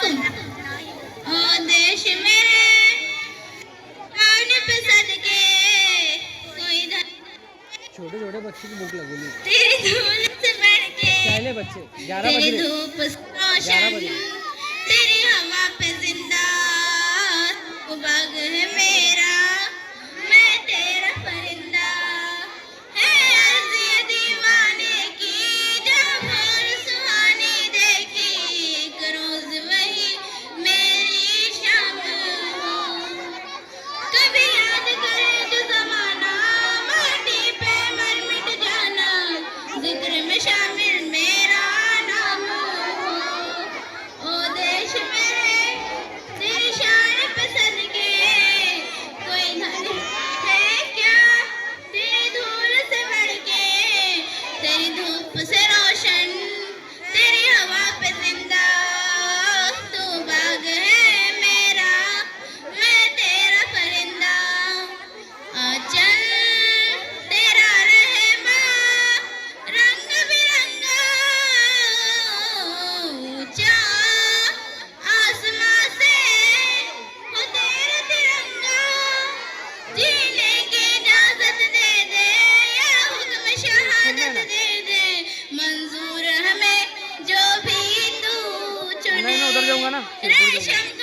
ओ देश मेरे प्राण पे सदके कोई छोटे छोटे बच्चे की भूख लगेगी। तेरी धूल से बढ़ के पहले बच्चे 11 बज तेरी रहे। धूप रोशन तेरी हवा पे जिंदा तू बाग है मेरा मैं तेरा परिंदा है अर्ज़ ये दीवाने की जब और सुहानी देखी एक रोज वही मेरी शाम हो कभी याद करे जो ज़माना माटी पे मर मिट जाना जिक्र में शामिल मेरा नाम हो ओ देश मेरे तेरी शान पे सदके कोई धन है क्या तेरी धूल से बढ़ के तेरी धूप से रोशन तेरी हवा पे जिंदा तू बाग है मेरा मैं तेरा परिंदा आंचल तेरा रहमा रंग बिरंगा ऊंचा आसमां से हो तेरा तिरंगा जीने की इजाजत दे दे या हुक्म शहादत दे दे मंजूर हमें जो भी तू चुने मैं उधर जाऊंगा ना, फिर उधर जाऊंगा। रेशम